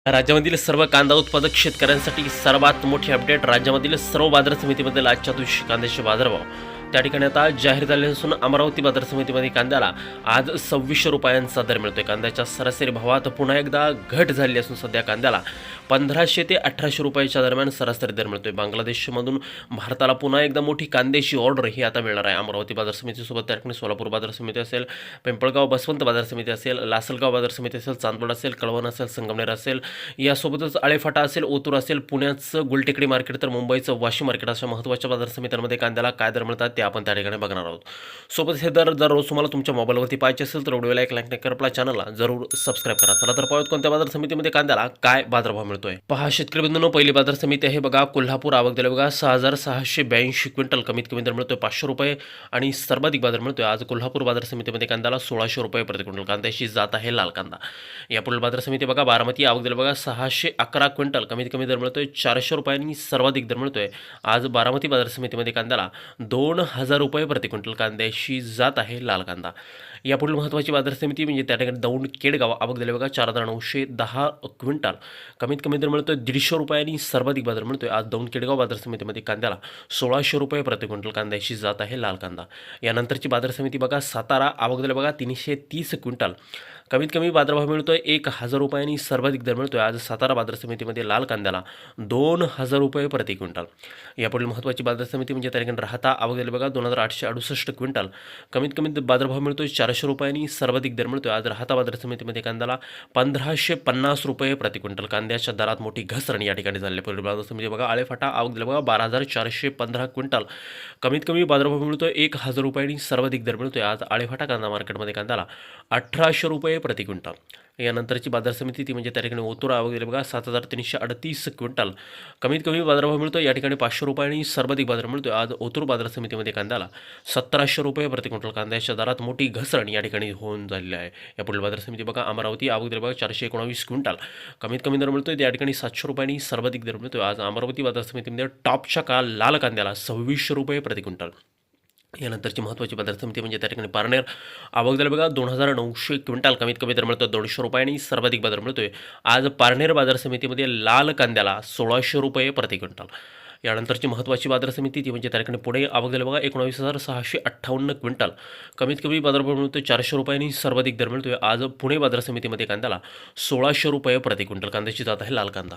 राज्यामधील सर्व कांदा उत्पादक शेतकऱ्यांसाठी सर्वात मोठी अपडेट. राज्यामधील सर्व बाजार समितीमध्ये आजच्या दिवशी कांद्याचे बाजारभाव त्या ठिकाणी आता जाहीर झाले असून अमरावती बाजार समितीमध्ये कांद्याला आज 2600 रुपयांचा दर मिळतोय. कांद्याच्या सरासरी भावात पुन्हा एकदा घट झाली असून सध्या कांद्याला 1500 ते 1800 रुपयाच्या दरम्यान सरासरी दर मिळतोय. बांगलादेशमधून भारताला पुन्हा एकदा मोठी कांद्याची ऑर्डर ही आता मिळणार आहे. अमरावती बाजार समितीसोबत त्या ठिकाणी सोलापूर बाजार समिती असेल, पिंपळगाव बसवंत बाजार समिती असेल, लासलगाव बाजार समिती असेल, चांदवड असेल, कळवण असेल, संगमनेर असेल, यासोबतच आळेफाटा असेल, ओतूर असेल, पुण्याचं गुलटेकडी मार्केट तर मुंबईचं वाशी मार्केट अशा महत्त्वाच्या बाजार समित्यांमध्ये कांद्याला काय दर मिळतात ते आपण त्या ठिकाणी बघणार आहोत. सोबत हे दर दररोज तुम्हाला तुमच्या मोबाईलवरती पाहायचे असेल तर व्हिडिओला एक लाईक करा, आपल्या चॅनलला जरूर सबस्क्राईब करा. चला तर पाहूयात कोणत्या बाजार समितीमध्ये कांद्याला काय बाजारभाव मिळतोय. पहा शेतकरी बंधूंनो, पहिली बाजार समिती आहे बघा कोल्हापूर. आवक दिली बघा 6682 क्विंटल. कमीत कमी दर मिळतोय 500 रुपये आणि सर्वाधिक बाजार मिळतोय आज कोल्हापूर बाजार समितीमध्ये कांद्याला 1600 रुपये प्रति क्विंटल. कांद्याची जात आहे लाल कांदा. यापुढील बाजार समिती बघा बारामती. आवक दिली बघा 611 क्विंटल. कमीत कमी दर मिळतोय 400 रुपयांनी सर्वाधिक दर मिळतोय आज बारामती बाजार समितीमध्ये कांद्याला 2000 रुपये प्रति क्विंटल. कांद्याची जात आहे लाल कांदा. यापुढील महत्त्वाची बाजार समिती म्हणजे त्या ठिकाणी दौंड केडगाव. आवक दिली बघा 4910 क्विंटल. कमीत कमी दर मिळतोय 150 रुपयांनी सर्वाधिक बाजार मिळतोय आज दौंड केडगाव बाजार समितीमध्ये कांद्याला 1600 रुपये प्रति क्विंटल. कांद्याची जात आहे लाल कांदा. यानंतरची बाजार समिती बघा सातारा. आवक दिली बघा 330 क्विंटल. कमीत कमी बाजारभाव मिळतोय 1000 रुपयांनी सर्वाधिक दर मिळतोय आज सातारा बाजार समितीमध्ये लाल कांद्याला 2000 रुपये प्रति क्विंटल. यापुढील महत्त्वाची बाजार समिती म्हणजे त्या ठिकाणी राहता. आवक दिली बघा 2868 क्विंटल. कमीत कमी बाजारभाव मिळतोय 400 रुपयांनी सर्वाधिक दर मिळतोय आज राहता बाजार समितीमध्ये कांद्याला 1550 रुपये प्रति क्विंटल. कांद्याच्या दरात मोठी घसरण या ठिकाणी झाली. पुढील बाजार समिती बघा आळेफाटा. आवक दिली बघा 12415 क्विंटल. कमीत कमी बाजारभाव मिळतोय 1000 रुपयांनी सर्वाधिक दर मिळतोय आज आळेफाटा कांदा मार्केटमध्ये कांद्याला 1800 रुपये प्रति क्विंटल. यानंतरची बाजार समिती ती म्हणजे त्या ठिकाणी ओतूर. आवक दिली बघा 7338 क्विंटल. कमीत कमी बाजारभाव मिळतो या ठिकाणी 500 रुपयांनी सर्वाधिक बाजार मिळतोय आज ओतूर बाजार समितीमध्ये कांद्याला 1700 रुपये प्रति क्विंटल. कांद्याच्या दरात मोठी घसरण या ठिकाणी होऊन झालेली आहे. यापुढील बाजार समिती बघा अमरावती. आवक दिली बघा 419 क्विंटल. कमीत कमी दर मिळतोय त्या ठिकाणी 700 रुपयांनी सर्वाधिक दर मिळतोय आज अमरावती बाजार समितीमध्ये टॉपच्या लाल कांद्याला 2600 रुपये प्रति क्विंटल. यानंतरची महत्त्वाची बाजार समिती म्हणजे त्या ठिकाणी पारनेर. आवक दिली बघा 2900 क्विंटल. कमीत कमी दर मिळतोय 200 रुपयांनी सर्वाधिक बाजार मिळतोय आज पारनेर बाजार समितीमध्ये लाल कांद्याला 1600 रुपये प्रति क्विंटल. यानंतरची महत्त्वाची बाजार समिती ती म्हणजे त्या ठिकाणी पुणे. आवक दिली बघा 19658 क्विंटल. कमीत कमी बाजारभाव मिळतोय 400 रुपयांनी सर्वाधिक दर मिळतोय आज पुणे बाजार समितीमध्ये कांद्याला 1600 रुपये प्रति क्विंटल. कांद्याची जात आहे लाल कांदा.